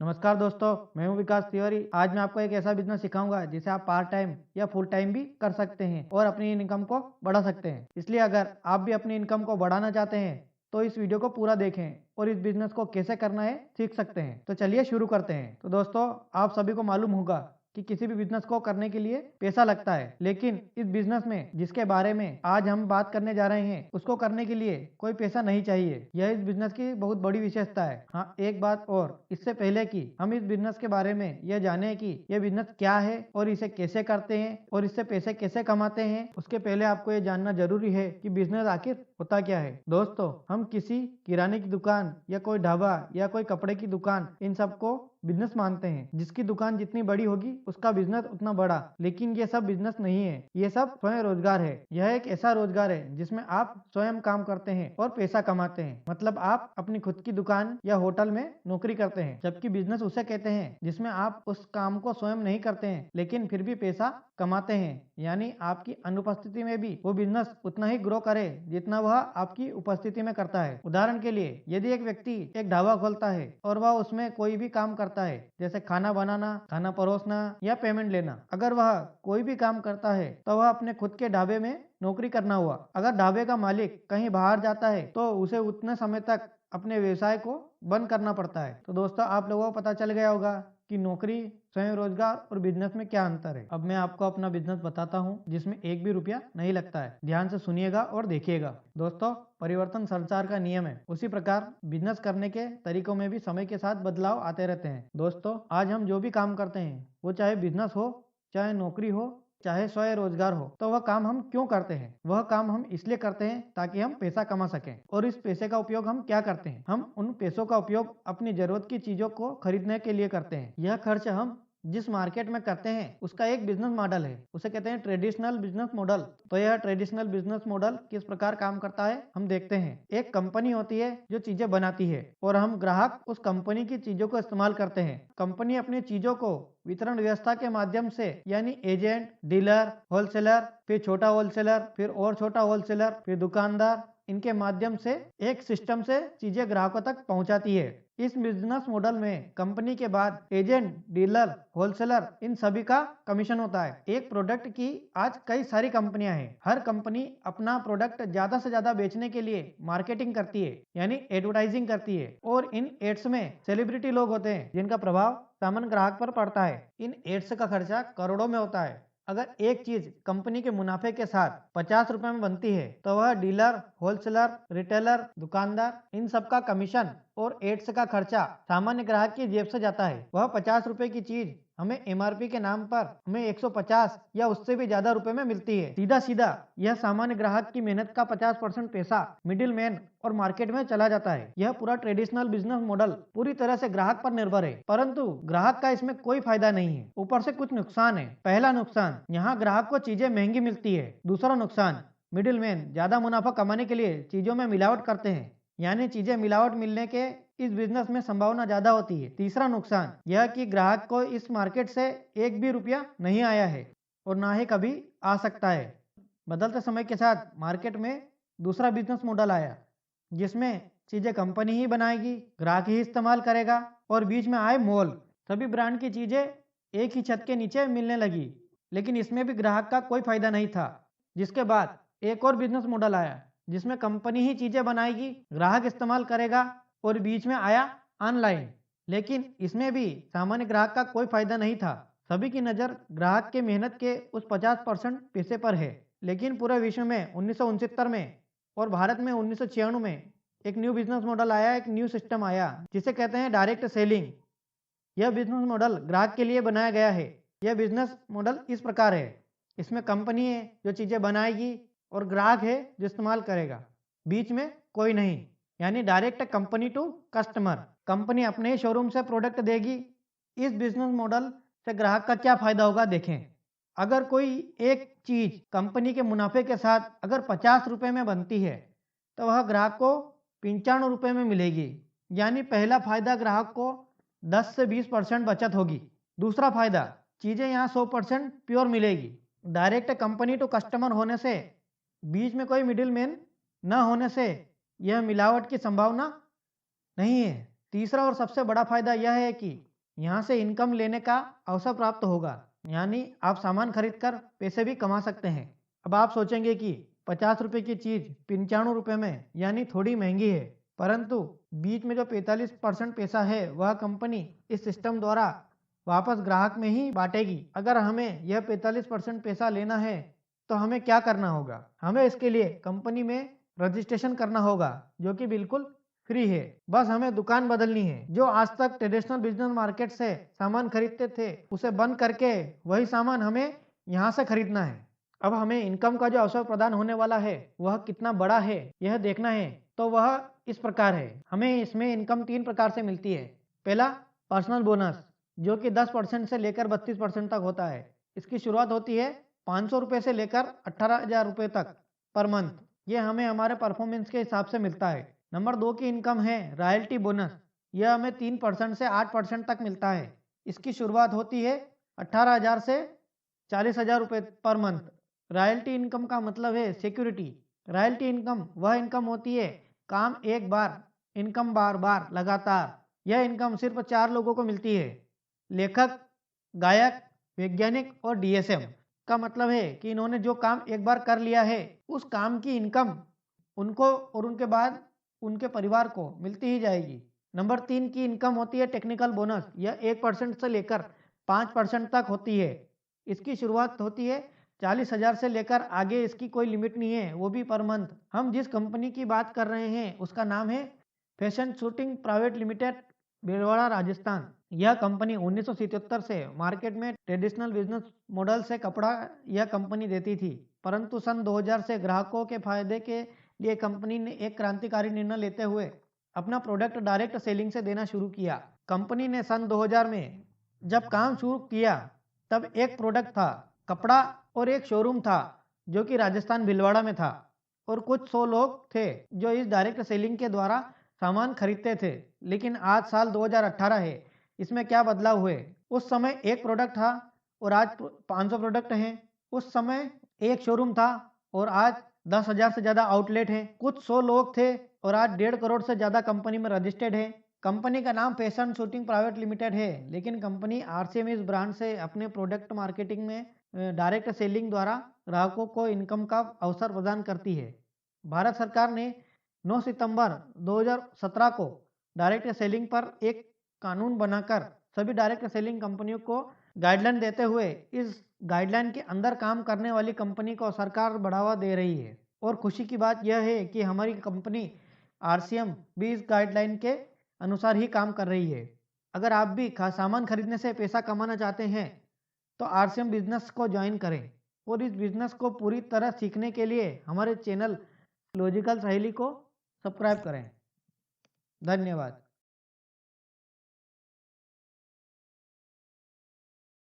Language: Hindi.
नमस्कार दोस्तों, मैं हूं विकास तिवारी। आज मैं आपको एक ऐसा बिजनेस सिखाऊंगा जिसे आप पार्ट टाइम या फुल टाइम भी कर सकते हैं और अपनी इनकम को बढ़ा सकते हैं। इसलिए अगर आप भी अपनी इनकम को बढ़ाना चाहते हैं तो इस वीडियो को पूरा देखें और इस बिजनेस को कैसे करना है सीख सकते हैं। तो चलिए शुरू करते हैं। तो दोस्तों, आप सभी को मालूम होगा कि किसी भी बिजनेस को करने के लिए पैसा लगता है, लेकिन इस बिजनेस में जिसके बारे में आज हम बात करने जा रहे हैं उसको करने के लिए कोई पैसा नहीं चाहिए। यह इस बिजनेस की बहुत बड़ी विशेषता है। हाँ, एक बात और, इससे पहले कि हम इस बिजनेस के बारे में यह जाने कि यह बिजनेस क्या है और इसे कैसे करते हैं और इससे पैसे कैसे कमाते हैं, उसके पहले आपको यह जानना जरूरी है कि बिजनेस आखिर होता क्या है। दोस्तों, हम किसी किराने की दुकान या कोई ढाबा या कोई कपड़े की दुकान, इन सबको बिजनेस मानते हैं। जिसकी दुकान जितनी बड़ी होगी उसका बिजनेस उतना बड़ा, लेकिन ये सब बिजनेस नहीं है। ये सब स्वयं रोजगार है। यह एक ऐसा रोजगार है जिसमें आप स्वयं काम करते हैं और पैसा कमाते हैं। मतलब आप अपनी खुद की दुकान या होटल में नौकरी करते हैं, जबकि बिजनेस उसे कहते हैं जिसमें आप उस काम को स्वयं नहीं करते हैं लेकिन फिर भी पैसा कमाते हैं। यानी आपकी अनुपस्थिति में भी वो बिजनेस उतना ही ग्रो करे जितना वह आपकी उपस्थिति में करता है। उदाहरण के लिए, यदि एक व्यक्ति एक ढाबा खोलता है और वह उसमें कोई भी काम करता है, जैसे खाना बनाना, खाना परोसना या पेमेंट लेना, अगर वह कोई भी काम करता है तो वह अपने खुद के ढाबे में नौकरी करना हुआ। अगर ढाबे का मालिक कहीं बाहर जाता है तो उसे उतने समय तक अपने व्यवसाय को बंद करना पड़ता है। तो दोस्तों, आप लोगों को पता चल गया होगा कि नौकरी, स्वयं रोजगार और बिजनेस में क्या अंतर है। अब मैं आपको अपना बिजनेस बताता हूँ जिसमें एक भी रुपया नहीं लगता है। ध्यान से सुनिएगा और देखिएगा। दोस्तों, परिवर्तन संसार का नियम है, उसी प्रकार बिजनेस करने के तरीकों में भी समय के साथ बदलाव आते रहते हैं। दोस्तों, आज हम जो भी काम करते हैं, वो चाहे बिजनेस हो, चाहे नौकरी हो, चाहे स्वयं रोजगार हो, तो वह काम हम क्यों करते हैं? वह काम हम इसलिए करते हैं ताकि हम पैसा कमा सकें। और इस पैसे का उपयोग हम क्या करते हैं? हम उन पैसों का उपयोग अपनी जरूरत की चीजों को खरीदने के लिए करते हैं। यह खर्च हम जिस मार्केट में करते हैं उसका एक बिजनेस मॉडल है, उसे कहते हैं ट्रेडिशनल बिजनेस मॉडल। तो यह ट्रेडिशनल बिजनेस मॉडल किस प्रकार काम करता है हम देखते हैं। एक कंपनी होती है जो चीजें बनाती है और हम ग्राहक उस कंपनी की चीजों को इस्तेमाल करते हैं। कंपनी अपनी चीजों को वितरण व्यवस्था के माध्यम से, यानी एजेंट, डीलर, होलसेलर, फिर छोटा होलसेलर, फिर और छोटा होलसेलर, फिर दुकानदार, इनके माध्यम से एक सिस्टम से चीजें ग्राहकों तक पहुंचाती है। इस बिजनेस मॉडल में कंपनी के बाद एजेंट, डीलर, होलसेलर, इन सभी का कमीशन होता है। एक प्रोडक्ट की आज कई सारी कंपनियां हैं। हर कंपनी अपना प्रोडक्ट ज्यादा से ज्यादा बेचने के लिए मार्केटिंग करती है, यानी एडवर्टाइजिंग करती है। और इन एड्स में सेलिब्रिटी लोग होते हैं जिनका प्रभाव सामान्य ग्राहक पर पड़ता है। इन एड्स का खर्चा करोड़ों में होता है। अगर एक चीज कंपनी के मुनाफे के साथ 50 रुपए में बनती है तो वह डीलर, होलसेलर, रिटेलर, दुकानदार, इन सब का कमीशन और एड्स का खर्चा सामान्य ग्राहक की जेब से जाता है। वह 50 रुपए की चीज हमें एमआरपी के नाम पर हमें 150 या उससे भी ज्यादा रुपए में मिलती है। सीधा सीधा यह सामान्य ग्राहक की मेहनत का 50% पैसा मिडिल मैन और मार्केट में चला जाता है। यह पूरा ट्रेडिशनल बिजनेस मॉडल पूरी तरह से ग्राहक पर निर्भर है, परंतु ग्राहक का इसमें कोई फायदा नहीं है। ऊपर से कुछ नुकसान है। पहला नुकसान, यहाँ ग्राहक को चीजें महंगी मिलती है। दूसरा नुकसान, मिडिल मैन ज्यादा मुनाफा कमाने के लिए चीजों में मिलावट करते हैं, यानी चीजें मिलावट मिलने के इस बिजनेस में संभावना ज्यादा होती है। तीसरा नुकसान यह कि ग्राहक को इस मार्केट से एक भी रुपया नहीं आया है और ना ही कभी आ सकता है। बदलते समय के साथ मार्केट में दूसरा बिजनेस मॉडल आया जिसमें चीजें कंपनी ही बनाएगी, ग्राहक ही इस्तेमाल करेगा और बीच में आए मॉल। सभी ब्रांड की चीजें एक ही छत के नीचे मिलने लगी, लेकिन इसमें भी ग्राहक का कोई फायदा नहीं था। जिसके बाद एक और बिजनेस मॉडल आया जिसमें कंपनी ही चीजें बनाएगी, ग्राहक इस्तेमाल करेगा और बीच में आया ऑनलाइन। लेकिन इसमें भी सामान्य ग्राहक का कोई फायदा नहीं था। सभी की नजर ग्राहक के मेहनत के उस 50% पैसे पर है। लेकिन पूरे विश्व में 1969 में और भारत में 1996 में एक न्यू बिजनेस मॉडल आया, एक न्यू सिस्टम आया जिसे कहते हैं डायरेक्ट सेलिंग। यह बिजनेस मॉडल ग्राहक के लिए बनाया गया है। यह बिजनेस मॉडल इस प्रकार है, इसमें कंपनी है जो चीजें बनाएगी और ग्राहक है जो इस्तेमाल करेगा। बीच में कोई नहीं, यानी direct company to customer. Company अपने ही शोरूम से प्रोडक्ट देगी। इस बिजनेस मॉडल से ग्राहक का क्या फायदा होगा देखें। अगर कोई एक चीज कंपनी के मुनाफे के साथ अगर 50 रुपए में बनती है तो वह ग्राहक को 95 रुपए में मिलेगी। यानी पहला फायदा ग्राहक को 10 से 20% बचत होगी। दूसरा फायदा, चीजें यहाँ 100% प्योर मिलेगी। डायरेक्ट कंपनी टू कस्टमर होने से, बीच में कोई मिडिल मैन न होने से यह मिलावट की संभावना नहीं है। तीसरा और सबसे बड़ा फायदा यह है कि यहाँ से इनकम लेने का अवसर प्राप्त होगा, यानी आप सामान खरीदकर पैसे भी कमा सकते हैं। अब आप सोचेंगे कि 50 रुपए की चीज 95 रुपए में, यानी थोड़ी महंगी है, परंतु बीच में जो 45% पैसा है वह कंपनी इस सिस्टम द्वारा वापस ग्राहक में ही बांटेगी। अगर हमें यह 45% पैसा लेना है तो हमें क्या करना होगा? हमें इसके लिए कंपनी में रजिस्ट्रेशन करना होगा, जो कि बिल्कुल फ्री है। बस हमें दुकान बदलनी है। जो आज तक ट्रेडिशनल बिजनेस मार्केट से सामान खरीदते थे उसे बंद करके वही सामान हमें यहाँ से खरीदना है। अब हमें इनकम का जो अवसर प्रदान होने वाला है वह कितना बड़ा है यह देखना है, तो वह इस प्रकार है। हमें इसमें इनकम 3 प्रकार से मिलती है। पहला, पर्सनल बोनस, जो कि 10% से लेकर 32% तक होता है। इसकी शुरुआत होती है 500 रुपये से लेकर 18,000 रुपये तक पर मंथ। ये हमें हमारे परफॉर्मेंस के हिसाब से मिलता है। नंबर 2 की इनकम है रॉयल्टी बोनस। यह हमें 3% से 8% तक मिलता है। इसकी शुरुआत होती है 18,000 से 40,000 रुपये पर मंथ। रॉयल्टी इनकम का मतलब है सिक्योरिटी। रॉयल्टी इनकम वह इनकम होती है, काम एक बार, इनकम बार बार लगातार। यह इनकम सिर्फ 4 लोगों को मिलती है, लेखक, गायक, वैज्ञानिक और डीएसएम। का मतलब है कि इन्होंने जो काम एक बार कर लिया है उस काम की इनकम उनको और उनके बाद उनके परिवार को मिलती ही जाएगी। नंबर 3 की इनकम होती है टेक्निकल बोनस। यह 1% से लेकर 5% तक होती है। इसकी शुरुआत होती है 40,000 से लेकर आगे, इसकी कोई लिमिट नहीं है, वो भी पर मंथ। हम जिस कंपनी की बात कर रहे हैं उसका नाम है fashion shooting private limited, Bhilwara, Rajasthan. यह कंपनी 1977 से मार्केट में ट्रेडिशनल बिजनेस मॉडल से कपड़ा यह कंपनी देती थी, परंतु सन 2000 से ग्राहकों के फायदे के लिए कंपनी ने एक क्रांतिकारी निर्णय लेते हुए अपना प्रोडक्ट डायरेक्ट सेलिंग से देना शुरू किया। कंपनी ने सन 2000 में जब काम शुरू किया तब एक प्रोडक्ट था कपड़ा और एक शोरूम था जो कि राजस्थान भीलवाड़ा में था, और कुछ 100 लोग थे जो इस डायरेक्ट सेलिंग के द्वारा सामान खरीदते थे। लेकिन आज साल 2018 है, इसमें क्या बदलाव हुए? उस समय एक प्रोडक्ट था और आज 500 प्रोडक्ट हैं। उस समय एक शोरूम था और आज 10,000 से ज़्यादा आउटलेट हैं। कुछ 100 लोग थे और आज 1.5 करोड़ से ज़्यादा कंपनी में रजिस्टर्ड है। कंपनी का नाम फैशन शूटिंग प्राइवेट लिमिटेड है, लेकिन कंपनी आरसीएम इस ब्रांड से अपने प्रोडक्ट मार्केटिंग में डायरेक्ट सेलिंग द्वारा ग्राहकों को इनकम का अवसर प्रदान करती है। भारत सरकार ने 9 सितंबर 2017 को डायरेक्ट सेलिंग पर एक कानून बनाकर सभी डायरेक्ट सेलिंग कंपनियों को गाइडलाइन देते हुए इस गाइडलाइन के अंदर काम करने वाली कंपनी को सरकार बढ़ावा दे रही है। और खुशी की बात यह है कि हमारी कंपनी आरसीएम भी इस गाइडलाइन के अनुसार ही काम कर रही है। अगर आप भी सामान खरीदने से पैसा कमाना चाहते हैं तो आरसीएम बिजनेस को ज्वाइन करें, और इस बिजनेस को पूरी तरह सीखने के लिए हमारे चैनल लॉजिकल सहेली को सब्सक्राइब करें। धन्यवाद।